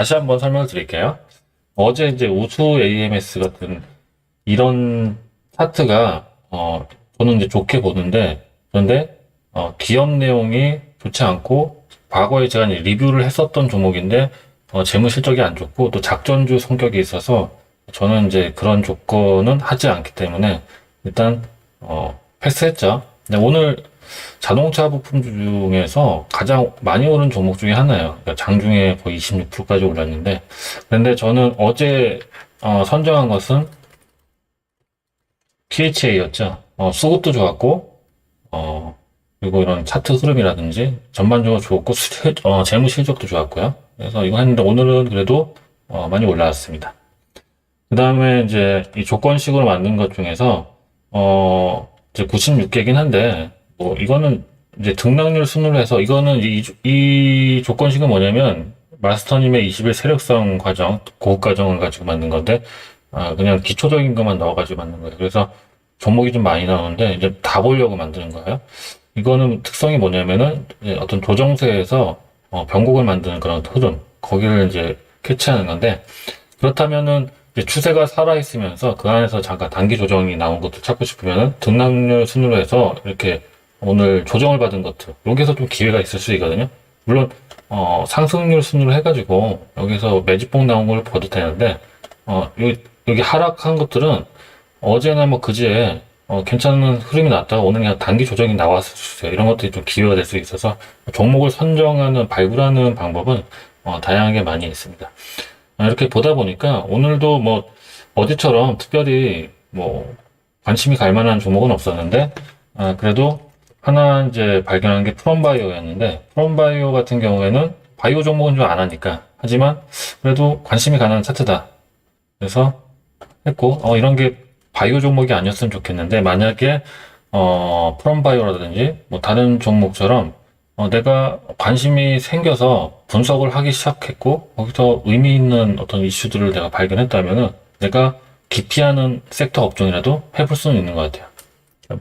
다시 한번 설명을 드릴게요. 어제 이제 우수 AMS 같은 이런 차트가 저는 이제 좋게 보는데, 그런데 기업 내용이 좋지 않고 과거에 제가 이제 리뷰를 했었던 종목인데 재무 실적이 안 좋고 또 작전주 성격이 있어서 저는 이제 그런 조건은 하지 않기 때문에 일단 패스했죠. 근데 오늘 자동차 부품 중에서 가장 많이 오른 종목 중에 하나예요. 그러니까 장중에 거의 26%까지 올랐는데, 근데 저는 어제 선정한 것은 PHA였죠. 수급도 좋았고, 그리고 이런 차트 흐름이라든지 전반적으로 좋았고, 재무 실적도 좋았고요. 그래서 이거 했는데 오늘은 그래도 많이 올라왔습니다. 그 다음에 이제 이 조건식으로 만든 것 중에서 이제 96개긴 한데 뭐 이거는 이제 등락률 순으로 해서 이거는 이 조건식은 뭐냐면 마스터님의 20일 세력성 과정, 고급 과정을 가지고 만든 건데 그냥 기초적인 것만 넣어가지고 만든 거예요. 그래서 종목이 좀 많이 나오는데 이제 다 보려고 만드는 거예요. 이거는 특성이 뭐냐면은 이제 어떤 조정세에서 변곡을 만드는 그런 흐름, 거기를 이제 캐치하는 건데 그렇다면은 이제 추세가 살아있으면서 그 안에서 잠깐 단기 조정이 나온 것도 찾고 싶으면은 등락률 순으로 해서 이렇게 오늘 조정을 받은 것들 여기서 좀 기회가 있을 수 있거든요. 물론 상승률 순으로 해가지고 여기서 매집봉 나온 걸 봐도 되는데 여기 하락한 것들은 어제나 뭐 그제 괜찮은 흐름이 났다가 오늘 그냥 단기 조정이 나왔을 수 있어요. 이런 것들이 좀 기회가 될 수 있어서 종목을 선정하는 발굴하는 방법은 다양하게 많이 있습니다. 이렇게 보다 보니까 오늘도 뭐 어제처럼 특별히 뭐 관심이 갈 만한 종목은 없었는데 그래도 하나 이제 발견한 게 프롬바이오였는데 프롬바이오 같은 경우에는 바이오 종목은 좀 안 하니까 하지만 그래도 관심이 가는 차트다. 그래서 했고 이런 게 바이오 종목이 아니었으면 좋겠는데 만약에 프롬바이오라든지 뭐 다른 종목처럼 내가 관심이 생겨서 분석을 하기 시작했고, 거기서 의미 있는 어떤 이슈들을 내가 발견했다면은, 내가 기피하는 섹터 업종이라도 해볼 수는 있는 것 같아요.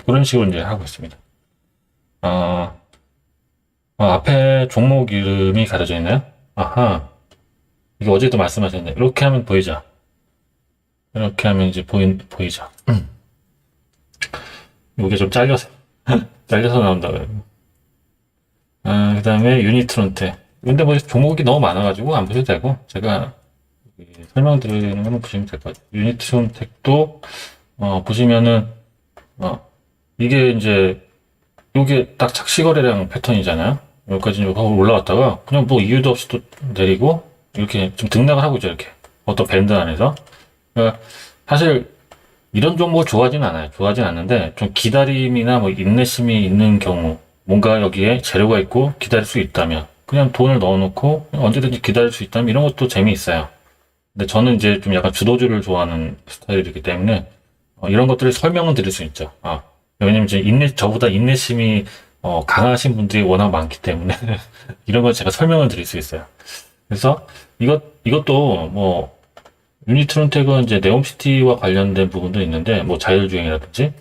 그런 식으로 이제 하고 있습니다. 앞에 종목 이름이 가려져 있나요? 아하. 이거 어제도 말씀하셨는데, 이렇게 하면 보이죠? 이렇게 하면 이제 보이죠? 이게 좀 잘려서 나온다고요. 그 다음에 유니트론테. 근데 뭐 종목이 너무 많아가지고 안 보셔도 되고, 제가 설명드리는 거는 보시면 될 것 같아요. 유니트론텍도, 보시면은, 이게 이제, 요게 딱 착시거래량 패턴이잖아요. 여기까지 올라왔다가, 그냥 뭐 이유도 없이 또 내리고, 이렇게 좀 등락을 하고 있죠, 이렇게. 어떤 밴드 안에서. 그러니까 사실, 이런 종목을 좋아하진 않아요. 좋아하진 않는데, 좀 기다림이나 뭐 인내심이 있는 경우, 뭔가 여기에 재료가 있고 기다릴 수 있다면, 그냥 돈을 넣어놓고 언제든지 기다릴 수 있다면 이런 것도 재미있어요. 근데 저는 이제 좀 약간 주도주를 좋아하는 스타일이기 때문에, 이런 것들을 설명은 드릴 수 있죠. 왜냐면 이제 저보다 인내심이 강하신 분들이 워낙 많기 때문에, 이런 걸 제가 설명을 드릴 수 있어요. 그래서 이것도 뭐, 유니트론텍은 이제 네옴시티와 관련된 부분도 있는데, 뭐 자율주행이라든지,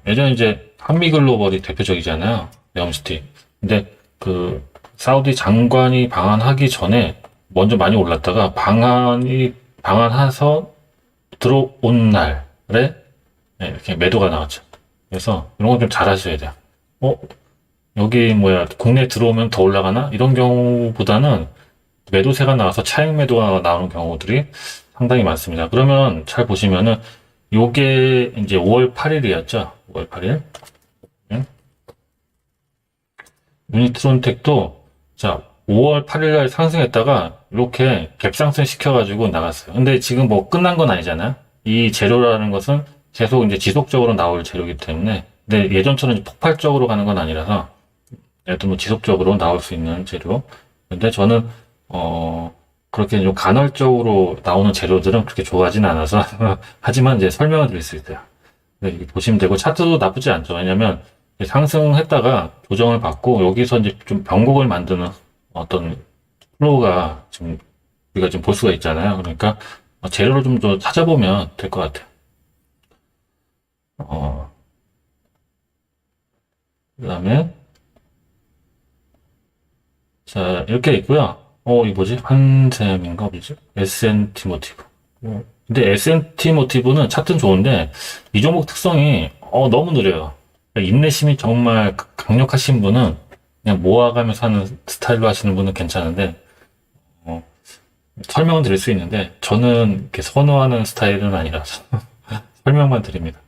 예전에 이제 한미글로벌이 대표적이잖아요. 네옴시티. 근데 그 사우디 장관이 방한하기 전에 먼저 많이 올랐다가 방한해서 들어온 날에 이렇게 매도가 나왔죠. 그래서 이런 건 좀 잘 하셔야 돼요. 어, 여기 뭐야 국내 들어오면 더 올라가나? 이런 경우보다는 매도세가 나와서 차익 매도가 나오는 경우들이 상당히 많습니다. 그러면 잘 보시면은 요게 이제 5월 8일이었죠. 5월 8일. 유니트론텍도 자 5월 8일 날 상승했다가 이렇게 갭상승 시켜가지고 나갔어요. 근데 지금 뭐 끝난 건 아니잖아요. 이 재료라는 것은 계속 이제 지속적으로 나올 재료이기 때문에 근데 예전처럼 폭발적으로 가는 건 아니라서 그래도 뭐 지속적으로 나올 수 있는 재료. 근데 저는 그렇게 좀 간헐적으로 나오는 재료들은 그렇게 좋아하진 않아서 하지만 이제 설명을 드릴 수 있어요. 이렇게 보시면 되고 차트도 나쁘지 않죠. 왜냐면 상승했다가 조정을 받고 여기서 이제 좀 변곡을 만드는 어떤 플로우가 지금 우리가 지금 볼 수가 있잖아요. 그러니까 재료를 좀 더 찾아보면 될 것 같아요. 그다음에 자 이렇게 있고요. 이거 뭐지? 한샘인가 뭐지? SNT 모티브. 근데 SNT 모티브는 차트는 좋은데 이 종목 특성이 너무 느려요. 그러니까 인내심이 정말 강력하신 분은 그냥 모아가면서 하는 스타일로 하시는 분은 괜찮은데 어, 설명은 드릴 수 있는데 저는 이렇게 선호하는 스타일은 아니라서 설명만 드립니다.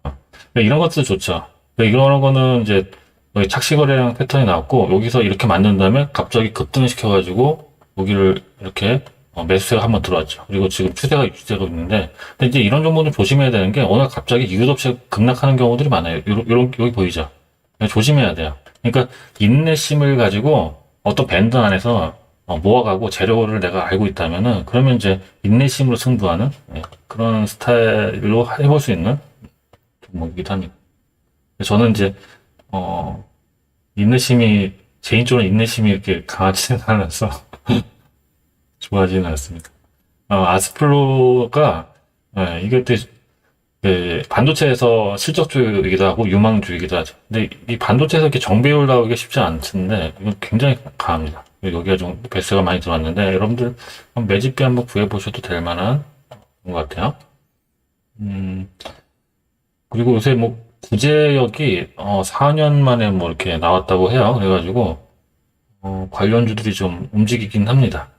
그러니까 이런 것도 좋죠. 그러니까 이런 거는 이제 여기 착시거래량 패턴이 나왔고 여기서 이렇게 만든 다음에 갑자기 급등을 시켜가지고 여기를 이렇게 매수세가 한번 들어왔죠. 그리고 지금 추세가 유지되고 있는데 근데 이제 이런 정보는 조심해야 되는 게 오늘 갑자기 이유 없이 급락하는 경우들이 많아요. 요런 여기 보이죠? 조심해야 돼요. 그러니까 인내심을 가지고 어떤 밴드 안에서 모아가고 재료를 내가 알고 있다면은 그러면 이제 인내심으로 승부하는 그런 스타일로 해볼 수 있는 종목이기도 합니다. 저는 이제 어, 개인적으로 인내심이 이렇게 강하지는 않아서 좋아하지는 않습니다. 아스플로가, 이게 또, 반도체에서 실적주이기도 하고 유망주이기도 하죠. 근데 이 반도체에서 이렇게 정배율 나오기 쉽지 않던데, 이건 굉장히 강합니다. 여기가 좀 배스가 많이 들어왔는데, 여러분들 매집비 한번 구해보셔도 될 만한 것 같아요. 음, 그리고 요새 뭐, 구제역이 4년 만에 뭐 이렇게 나왔다고 해요. 그래가지고 관련주들이 좀 움직이긴 합니다.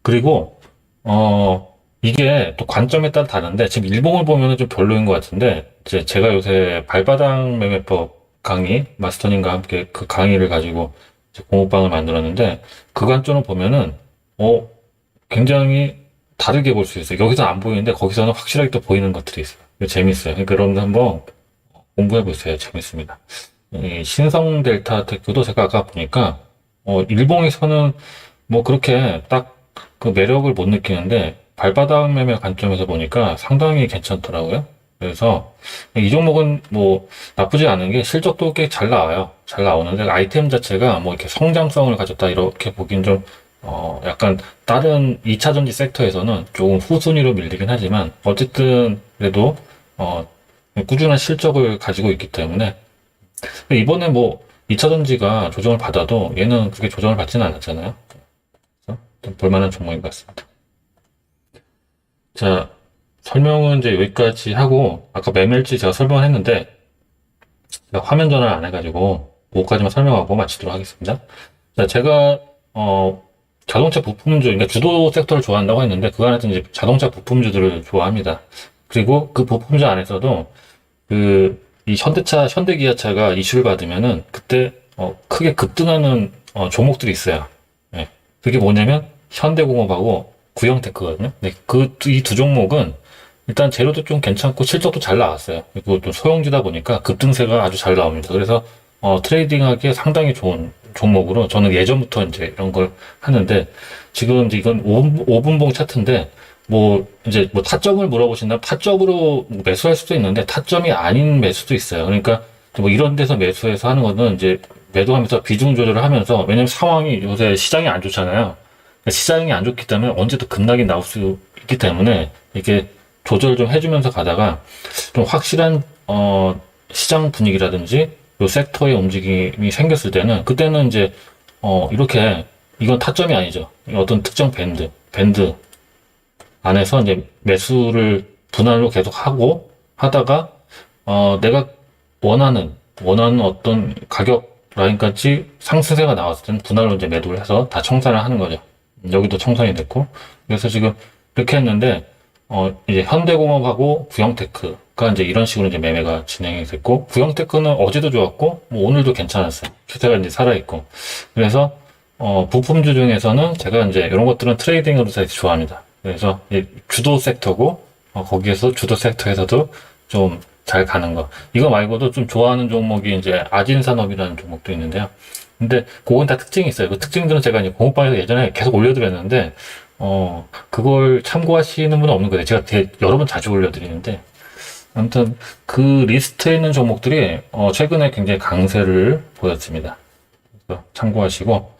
그리고 이게 또 관점에 따라 다른데 지금 일봉을 보면은 좀 별로인 것 같은데 이제 제가 요새 발바닥 매매법 강의 마스터님과 함께 그 강의를 가지고 이제 공부방을 만들었는데 그 관점을 보면은 어 굉장히 다르게 볼 수 있어요. 여기서 안 보이는데 거기서는 확실하게 또 보이는 것들이 있어요. 이거 재밌어요. 그러니까 여러분들 한번 공부해 보세요. 재밌습니다. 이 신성 델타 테크도 제가 아까 보니까 일봉에서는 뭐 그렇게 딱 그 매력을 못 느끼는데 발바닥 매매 관점에서 보니까 상당히 괜찮더라고요. 그래서 이 종목은 뭐 나쁘지 않은 게 실적도 꽤 잘 나와요. 잘 나오는데 아이템 자체가 뭐 이렇게 성장성을 가졌다 이렇게 보긴 좀 약간 다른 2차전지 섹터에서는 조금 후순위로 밀리긴 하지만 어쨌든 그래도 꾸준한 실적을 가지고 있기 때문에 이번에 뭐 2차전지가 조정을 받아도 얘는 그렇게 조정을 받지는 않았잖아요. 그래서 좀 볼만한 종목인 것 같습니다. 자, 설명은 이제 여기까지 하고 아까 매매일지 제가 설명을 했는데 제가 화면 전화를 안 해가지고 그거까지만 설명하고 마치도록 하겠습니다. 자, 제가 자동차 부품주, 그러니까 주도 섹터를 좋아한다고 했는데 그 안에서 이제 자동차 부품주들을 좋아합니다. 그리고 그 부품주 안에서도 이 현대기아차가 이슈를 받으면은 그때 크게 급등하는 종목들이 있어요. 예. 그게 뭐냐면 현대공업하고 구형테크거든요. 네, 이 두 종목은 일단 재료도 좀 괜찮고 실적도 잘 나왔어요. 그리고 또 소형주다 보니까 급등세가 아주 잘 나옵니다. 그래서 트레이딩하기에 상당히 좋은 종목으로 저는 예전부터 이제 이런 걸 하는데 지금 이제 이건 5분봉 차트인데 뭐 이제 뭐 타점을 물어보신다면 타점으로 매수할 수도 있는데 타점이 아닌 매수도 있어요. 그러니까 뭐 이런 데서 매수해서 하는 거는 이제 매도하면서 비중 조절을 하면서 왜냐면 상황이 요새 시장이 안 좋잖아요. 그러니까 시장이 안 좋기 때문에 언제도 급락이 나올 수 있기 때문에 이렇게 조절 좀 해주면서 가다가 좀 확실한 시장 분위기라든지 요 섹터의 움직임이 생겼을 때는 그때는 이제 이렇게 이건 타점이 아니죠. 어떤 특정 밴드 안에서 이제 매수를 분할로 계속 하고 하다가 내가 원하는 어떤 가격 라인까지 상승세가 나왔을 때는 분할로 이제 매도를 해서 다 청산을 하는 거죠. 여기도 청산이 됐고 그래서 지금 이렇게 했는데 이제 현대공업하고 구형테크가 이제 이런 식으로 이제 매매가 진행이 됐고 구형테크는 어제도 좋았고 뭐 오늘도 괜찮았어요. 추세가 이제 살아있고 그래서 부품주 중에서는 제가 이제 이런 것들은 트레이딩으로 되게 좋아합니다. 그래서 주도 섹터고 거기에서 주도 섹터에서도 좀 잘 가는 거. 이거 말고도 좀 좋아하는 종목이 이제 아진산업이라는 종목도 있는데요. 근데 그건 다 특징이 있어요. 그 특징들은 제가 이제 공부방에서 예전에 계속 올려드렸는데 그걸 참고하시는 분은 없는 거예요. 제가 여러 번 자주 올려드리는데 아무튼 그 리스트에 있는 종목들이 최근에 굉장히 강세를 보였습니다. 그래서 참고하시고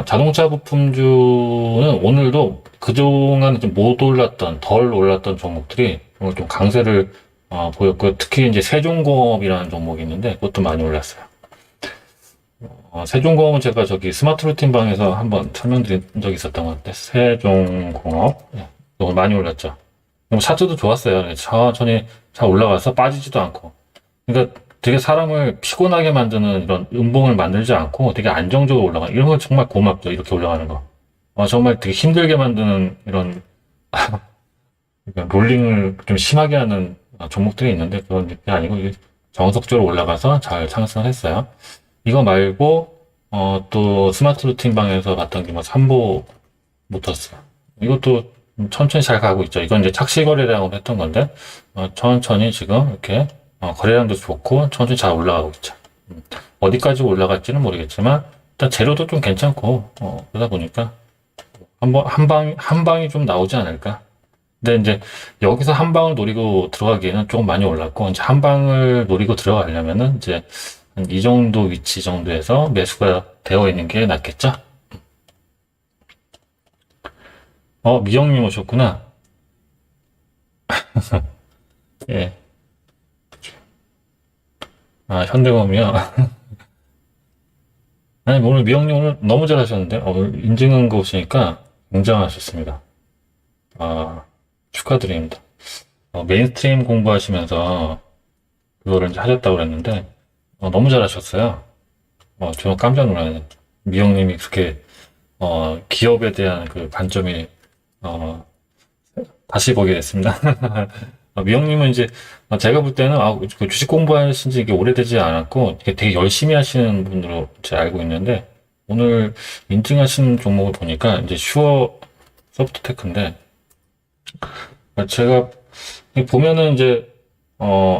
자동차 부품주는 오늘도 그동안 좀 못 올랐던, 덜 올랐던 종목들이 오늘 좀 강세를 보였고요. 특히 이제 세종공업이라는 종목이 있는데 그것도 많이 올랐어요. 세종공업은 제가 저기 스마트 루틴 방에서 한번 설명드린 적이 있었던 것 같아요. 세종공업. 예, 너무 많이 올랐죠. 그럼 차트도 좋았어요. 천천히 잘 올라가서 빠지지도 않고. 그러니까 되게 사람을 피곤하게 만드는 이런 음봉을 만들지 않고 되게 안정적으로 올라가. 이런 건 정말 고맙죠. 이렇게 올라가는 거. 정말 되게 힘들게 만드는 이런 그러니까 롤링을 좀 심하게 하는 종목들이 있는데 그건 게 아니고 이게 정석적으로 올라가서 잘 상승했어요. 이거 말고 또 스마트 루틴 방에서 봤던 게 뭐 삼보 모터스 이것도 천천히 잘 가고 있죠. 이건 이제 착시 거래량으로 했던 건데 천천히 지금 이렇게 거래량도 좋고 천천히 잘 올라가고 있죠. 어디까지 올라갈지는 모르겠지만 일단 재료도 좀 괜찮고 그러다 보니까 한번 한 방이 좀 나오지 않을까. 근데 이제 여기서 한 방을 노리고 들어가기에는 조금 많이 올랐고 이제 한 방을 노리고 들어가려면은 이제 한 이 정도 위치 정도에서 매수가 되어 있는 게 낫겠죠? 미영님 오셨구나. 예. 현대검이요. 아니, 오늘 미영님 오늘 너무 잘하셨는데, 오늘 인증한 거 보시니까 굉장하셨습니다. 축하드립니다. 메인스트림 공부하시면서 그거를 이제 하셨다고 그랬는데, 너무 잘하셨어요. 저 깜짝 놀랐네. 미영님이 그렇게, 기업에 대한 그 관점이, 다시 보게 됐습니다. 미영님은 이제, 제가 볼 때는, 그 주식 공부하신 지 이게 오래되지 않았고, 이게 되게 열심히 하시는 분으로 제가 알고 있는데, 오늘 인증하신 종목을 보니까, 이제 슈어 소프트테크인데, 제가 보면은 이제,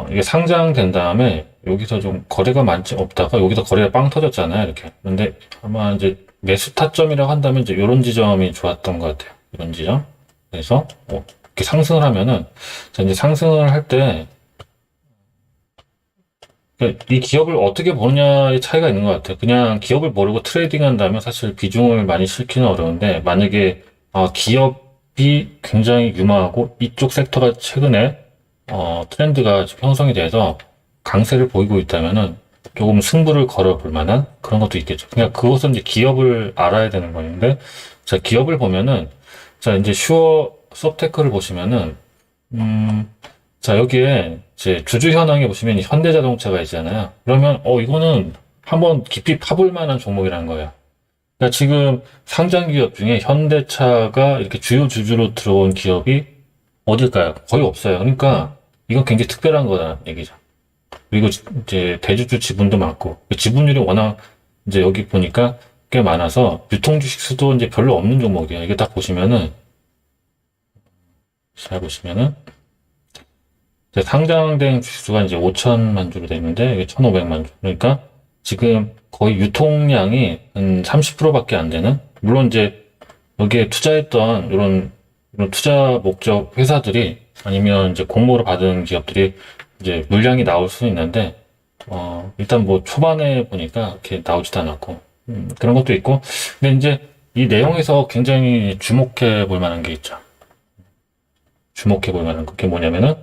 이게 상장된 다음에, 여기서 좀 거래가 많지 없다가, 여기서 거래가 빵 터졌잖아요, 이렇게. 근데 아마 이제 매수 타점이라고 한다면, 이제 이런 지점이 좋았던 것 같아요. 이런 지점. 그래서, 이렇게 상승을 하면은, 자, 이제 상승을 할 때, 이 기업을 어떻게 보느냐의 차이가 있는 것 같아요. 그냥 기업을 모르고 트레이딩 한다면 사실 비중을 많이 실기는 어려운데, 만약에, 기업이 굉장히 유망하고, 이쪽 섹터가 최근에, 트렌드가 지금 형성이 돼서 강세를 보이고 있다면은, 조금 승부를 걸어볼 만한 그런 것도 있겠죠. 그냥 그것은 이제 기업을 알아야 되는 건데, 자, 기업을 보면은, 자, 이제 슈어 소프테크를 보시면은, 자, 여기에 이제 주주 현황에 보시면 현대자동차가 있잖아요. 그러면, 이거는 한번 깊이 파볼 만한 종목이라는 거예요. 그러니까 지금 상장 기업 중에 현대차가 이렇게 주요 주주로 들어온 기업이 어딜까요? 거의 없어요. 그러니까 이건 굉장히 특별한 거다 얘기죠. 그리고 이제 대주주 지분도 많고, 지분율이 워낙 이제 여기 보니까 꽤 많아서 유통 주식 수도 이제 별로 없는 종목이에요. 이게 딱 보시면은, 잘 보시면은, 상장된 주수가 이제 5천만 주로 되어 있는데, 이게 1,500만 주. 그러니까 지금 거의 유통량이 한 30%밖에 안 되는, 물론 이제 여기에 투자했던 이런 투자 목적 회사들이 아니면 이제 공모를 받은 기업들이 이제 물량이 나올 수 있는데, 일단 뭐 초반에 보니까 이렇게 나오지도 않았고, 그런 것도 있고, 근데 이제 이 내용에서 굉장히 주목해 볼 만한 게 있죠. 주목해 볼 만한 게 뭐냐면은,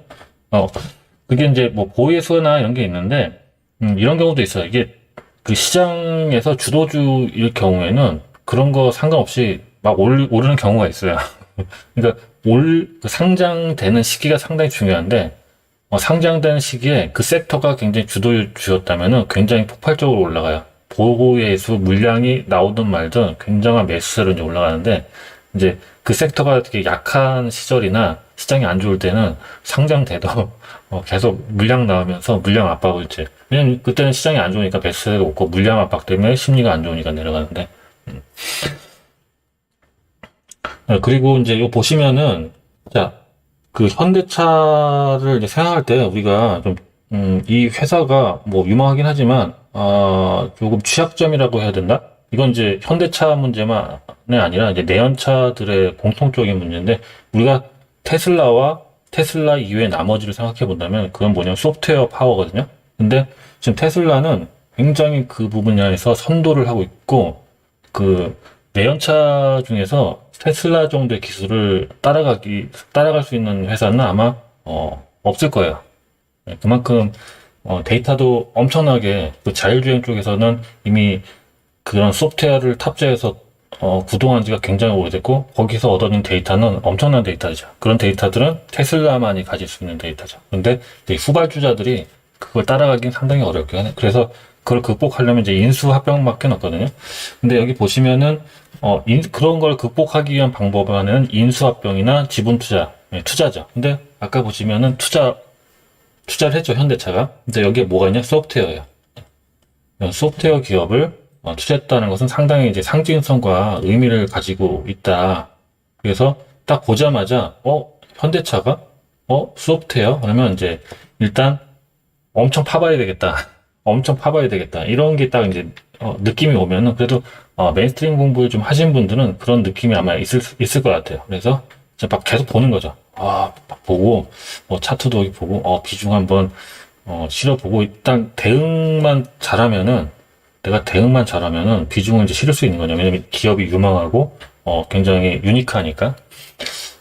그게 이제 뭐 보혜수나 이런 게 있는데, 이런 경우도 있어요. 이게 그 시장에서 주도주일 경우에는 그런 거 상관없이 막 오르는 경우가 있어요. 그러니까 그 상장되는 시기가 상당히 중요한데, 상장되는 시기에 그 섹터가 굉장히 주도주였다면은 굉장히 폭발적으로 올라가요. 보호예수 물량이 나오든 말든 굉장한 매수세로 이제 올라가는데, 이제 그 섹터가 되게 약한 시절이나 시장이 안 좋을 때는 상장돼도 계속 물량 나오면서 물량 압박을 이제, 왜냐면 그때는 시장이 안 좋으니까 매수세가 없고 물량 압박 때문에 심리가 안 좋으니까 내려가는데, 그리고 이제 이거 보시면은, 자, 그 현대차를 이제 생각할 때 우리가 좀, 이 회사가 뭐 유망하긴 하지만, 조금 취약점이라고 해야 된다? 이건 이제 현대차 문제만이 아니라 이제 내연차들의 공통적인 문제인데, 우리가 테슬라와 테슬라 이외의 나머지를 생각해 본다면 그건 뭐냐면 소프트웨어 파워거든요. 근데 지금 테슬라는 굉장히 그 부분에서 선도를 하고 있고, 그 내연차 중에서 테슬라 정도의 기술을 따라갈 수 있는 회사는 아마 없을 거예요. 그만큼 데이터도 엄청나게, 그 자율주행 쪽에서는 이미 그런 소프트웨어를 탑재해서 구동한 지가 굉장히 오래됐고, 거기서 얻어낸 데이터는 엄청난 데이터죠. 그런 데이터들은 테슬라만이 가질 수 있는 데이터죠. 근데 이제 후발주자들이 그걸 따라가긴 상당히 어렵게 하네. 그래서 그걸 극복하려면 이제 인수합병밖에 없거든요. 근데 여기 보시면은, 그런 걸 극복하기 위한 방법은 인수합병이나 지분 투자, 투자죠. 근데 아까 보시면은 투자를 했죠, 현대차가. 근데 여기에 뭐가 있냐? 소프트웨어예요. 소프트웨어 기업을 투자했다는 것은 상당히 이제 상징성과 의미를 가지고 있다. 그래서 딱 보자마자, 현대차가? 소프트웨어? 그러면 이제 일단 엄청 파봐야 되겠다. 엄청 파봐야 되겠다. 이런 게 딱 이제 느낌이 오면은 그래도 메인스트림 공부를 좀 하신 분들은 그런 느낌이 아마 있을 것 같아요. 그래서 이제 막 계속 보는 거죠. 막 보고 차트도 여기 보고 비중 한번 실어보고 일단 내가 대응만 잘하면은 비중을 이제 실을 수 있는 거죠. 왜냐면 기업이 유망하고 굉장히 유니크하니까.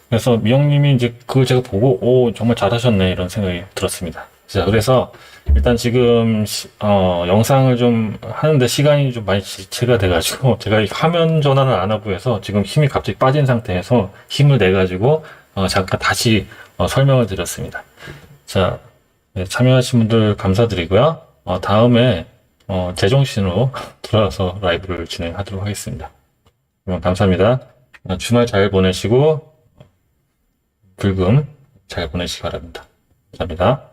그래서 미영님이 이제 그걸 제가 보고 정말 잘하셨네 이런 생각이 들었습니다. 자, 그래서 일단 지금 영상을 좀 하는데 시간이 좀 많이 지체가 돼가지고 제가 이 화면 전환을 안 하고 해서 지금 힘이 갑자기 빠진 상태에서 힘을 내가지고 잠깐 다시 설명을 드렸습니다. 자, 네, 참여하신 분들 감사드리고요. 다음에 제정신으로 돌아와서 라이브를 진행하도록 하겠습니다. 그럼 감사합니다. 주말 잘 보내시고 불금 잘 보내시기 바랍니다. 감사합니다.